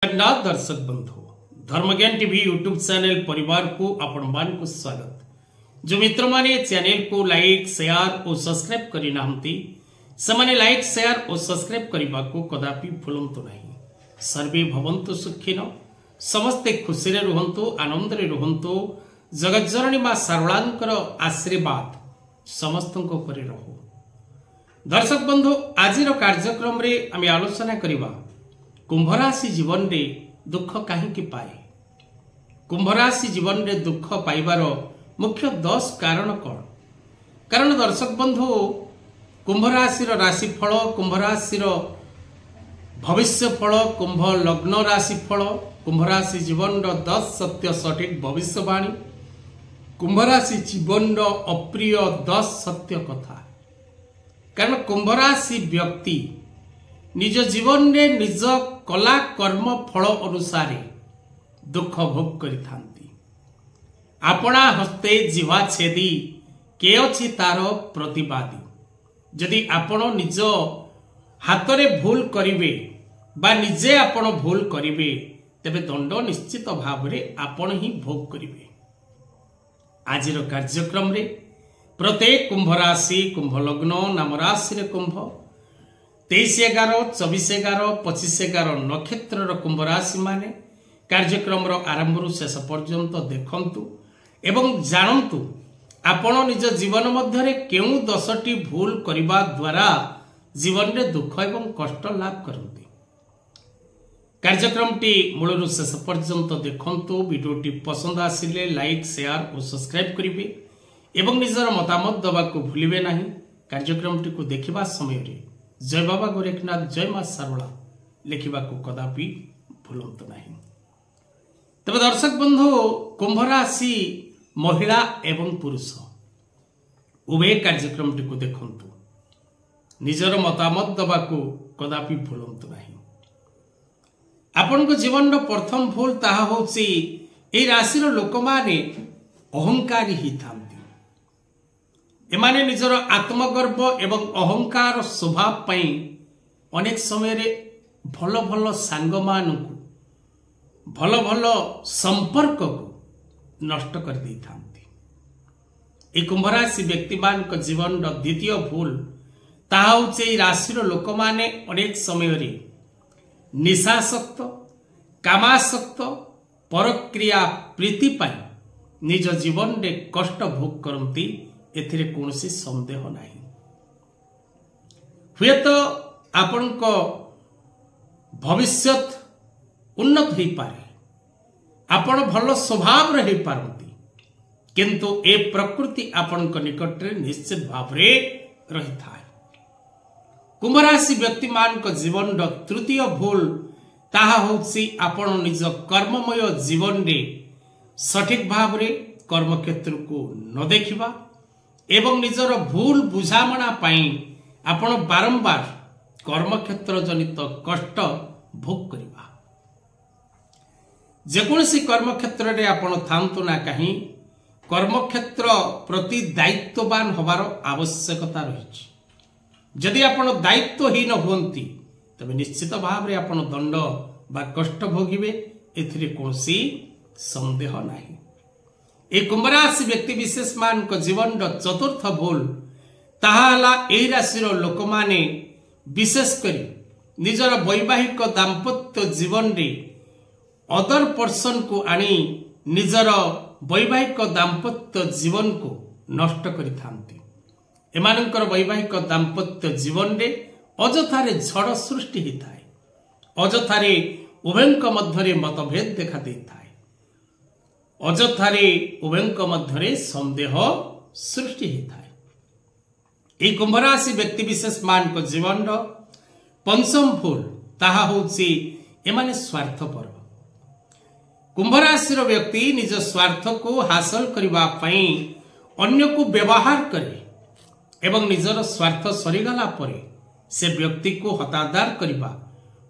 जगन्नाथ दर्शक बंधु धर्मज्ञान TV YouTube channel परिवार को आपण मान को स्वागत। जो मित्र माने चैनल को लाइक शेयर और सब्सक्राइब करि नाहंती समाने लाइक शेयर और सब्सक्राइब करबा को कदापि भूलंतु नहीं। सर्वे भवन्तु सुखिनो, समस्ते खुशी रे रहंतु, आनंद रे रहंतु। जगज्जननी मां शारदांकर आशीर्वाद समस्तଙ୍କ ଉପରେ रहो। दर्शक बंधु आजिर कार्यक्रम रे आमी आलोचना करिबा कुंभ राशि जीवन रे दुख काहे पाए। कुंभ राशि जीवन रे दुख पाइबार मुख्य 10 कारण कौन। कारण दर्शक बंधु कुंभ राशि राशिफल, कुंभ राशि भविष्य फल, कुंभ लग्न राशिफल, कुंभ राशि जीवन 10 सत्य सठिक भविष्यवाणी, कुंभ राशि जीवन अप्रिय 10 सत्य कथा। कारण कुंभ राशि व्यक्ति निज जीवन में निज कला कर्म फल अनुसार दुख भोग करिथांती। आपणा हस्ते जीवा छेदी के अछि तार प्रतिवादी। जदि आपण निज हाथ रे भूल करिवे बा निजे आपण भूल करिवे तेबे दंड निश्चित भाव रे आपण ही भोग करिवे। आजिर कार्यक्रम रे प्रत्येक कुंभ राशि, कुंभ लग्न, नाम राशि रे कुंभ 23/11, 24/11, 25/11 नक्षत्र कुंभ राशि माने कार्यक्रम आरंभ शेष पर्यंत देखंतु एवं जानंतु आपण निज जीवन मध्य केउ 10टी भूल करिबा द्वारा जीवन रे दुख एवं कष्ट लाभ करंती। कार्यक्रम टी मूलरु शेष पर्यंत देखंतु। वीडियोटी पसंद आसिले लाइक शेयर और सब्सक्राइब करिवे एवं निजर मतामत दबा को भूलिबे नाही। कार्यक्रम टी को देखिबा समय रे जय बाबा गोरखनाथ, जय मां शारदा लिखिबा को कदापि भूलंतु नाही। तबे दर्शक बंधु कुंभ राशि महिला एवं पुरुष उभय कार्यक्रम टी को देखंतु, निजर मतामत दबा को कदापि भूलंतु नाही। आपण को जीवन प्रथम भूल ताहा होची ए राशि रो लोक माने अहंकारी ही थांती। एमाने निजर आत्मगर्व एवं अहंकार स्वभाव पई अनेक समय रे भलो भलो सांग मानकु, भलो भलो संपर्क को नष्ट कर दै थांती। ए कुंभ राशि व्यक्ति मान को जीवन रो द्वितीय भूल ताहा होची राशि रो लोक माने अनेक समय रे निशासक्त, कामासक्त, परक्रिया प्रीति पाई निज जीवन रे कष्ट भोग करंती। एथिरे कोनोसी संदेह नाही। हुए तो आपण को भविष्यत उन्नत हो पारे, आपण भलो स्वभाव रही पारंती, किंतु ए प्रकृति आपण को निकट रे निश्चित भाव रे रही थाए। कुंभ राशि व्यक्ति मान को जीवन रो तृतीय भूल ताहा होछि आपण निज कर्ममय जीवन रे सठिक भाव रे कर्म क्षेत्र को न देखिबा एवं निजर भूल बुझामणा पाई आपण बारंबार कर्म क्षेत्र जनित कष्ट भोग करिबा। जेकोसी कर्म क्षेत्र रे आपण थांतु ना कहीं कर्म क्षेत्र प्रति दायित्ववान होबार आवश्यकता रही। जदि आपण दायित्वहीन हुंती तबे निश्चित भाव रे आपण दंड बा कष्ट भोगिबे, एथिरे कोनसी संदेह नाही। ए कुंभ राशि व्यक्ति विशेष मान को जीवन रो चतुर्थ भूल ताहाला एही राशि रो लोक माने विशेष करी निजर वैवाहिक दाम्पत्य जीवन रे अदर पर्सन को आनी निजर वैवाहिक दाम्पत्य जीवन को नष्ट करि थांती। एमानकर वैवाहिक दाम्पत्य जीवन रे अजथारे झड़ सृष्टि ही थाए, अजथारे उभयंक मध्यरे मतभेद देखा देता है, अजथारे उभयंक मध्यरे संदेह सृष्टि होता है। ए कुंभ राशि व्यक्ति विशेष मान को जीवन रो पंचम भूल ताहा होछि एमाने स्वार्थपर। कुंभ राशि रो व्यक्ति निज स्वार्थ को हासिल करिबा पई अन्य को व्यवहार करे एवं निजर स्वार्थ सरीगला परे से व्यक्ति को हतादार करिबा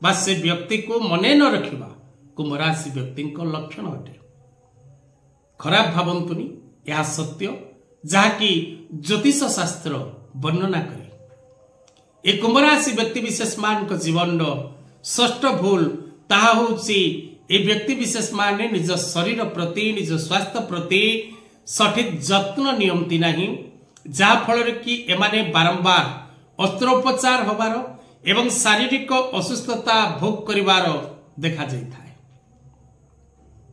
बा से व्यक्ति को मने न रखिबा कुंभ राशि व्यक्ति को लक्षण अटे। खराब भावंतुनी, यह सत्य जहाँकि ज्योतिष शास्त्र वर्णना करे। ए कुंभ राशि व्यक्ति विशेष मान को जीवन षष्ठ भूल ताहा होउछि ए व्यक्ति विशेष माने निज शरीर प्रति निज स्वास्थ्य प्रति सठिक जत्न नियमती नहीं, जहा फल कि एमाने बारंबार अस्त्रोपचार होबार एवं शारीरिक असुस्थता भोग करिवार देखा जाइथाय।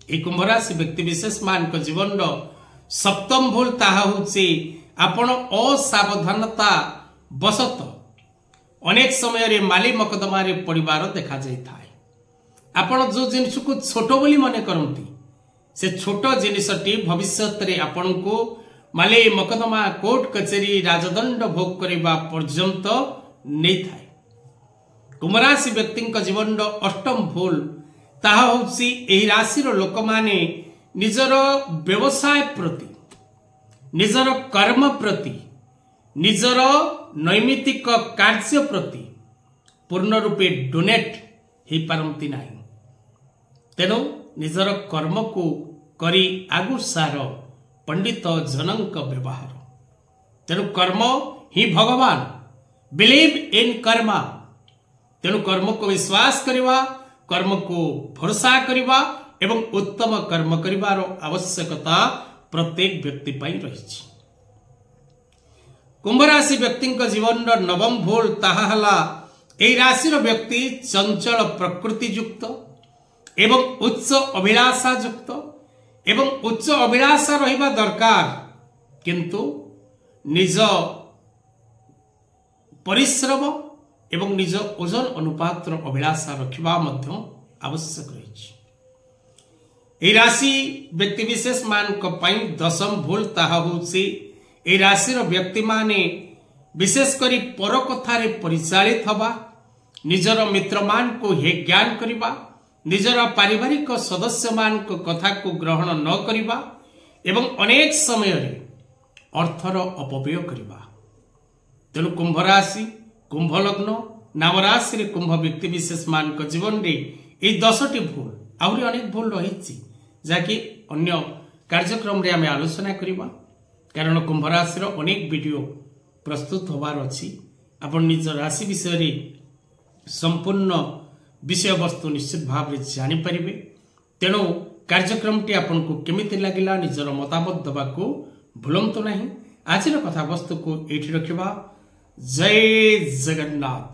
ए कुंभ राशि व्यक्ति विशेष मान को जीवन सप्तम भूल ताहा होउछि आपण असावधानता बसत अनेक समय रे माली मकदमा रे पड़िबार देखा जाइथाय। आपण जो जिनिस को छोट बोली मने करंती से छोट जिनिसटी भविष्यत रे आपण को माले मकदमा कोर्ट कचेरी राजदंड भोग करबा पर्यंत नहीं थाए। कुंभ राशि व्यक्ति जीवन अष्टम भूल ताहा होउछि एही राशि रो लोक माने निजर व्यवसाय प्रति निजर कर्म प्रति निजर नैमित्तिक कार्य प्रति पूर्ण रूपे डोनेट ही पारंती नाही। तेणु निजर कर्म को करी आगु सार पंडित जनक व्यवहार। तेणु कर्म ही भगवान, बिलीव इन कर्मा। तेणु कर्म को विश्वास करिवा, कर्म को भरोसा करिवा एवं उत्तम कर्म करिवार आवश्यकता प्रत्येक व्यक्ति पई रहिछि। कुंभ राशि व्यक्ति जीवन नवम भूल ताहा हला एही राशि व्यक्ति चंचल प्रकृति युक्त एवं उच्च अभिलाषा युक्त एवं उच्च अभिलाषा रहिबा दरकार, किंतु निज परिश्रम एवं निज ओजन अनुपात अभिलाषा रखिबा मध्य आवश्यक रहिछि। एही राशि व्यक्ति विशेष मान को पई दशम भूल ताहा होउछि एही राशि व्यक्ति माने विशेष करी पर कथा रे परिचालित हवा, निजर मित्र मान को हे ज्ञान करिबा, निजर पारिवारिक सदस्य मान को कथा को ग्रहण न करिबा एवं अनेक समय रे अर्थर अपव्यय करिबा। तेणु कुंभ राशि कुंभ लग्न नाम राशि रे कुंभ व्यक्ति विशेष मान को जीवन रे ए 10टी भूल आउरी अनेक भूल रहिछि जाकि अन्य कार्यक्रम रे आमे आलोचना करिबा, कारण कुंभ राशि रो अनेक वीडियो प्रस्तुत होबार अछि। आपण निज राशि विषय रे संपूर्ण विषय वस्तु निश्चित भाव रे जानि परिबे। तेणु कार्यक्रम टी आपन को केमिति लागिला निजर मतामत दबा को भूलंतु नहीं। आज कथा वस्तु को एठी रखिबा। जय जगन्नाथ।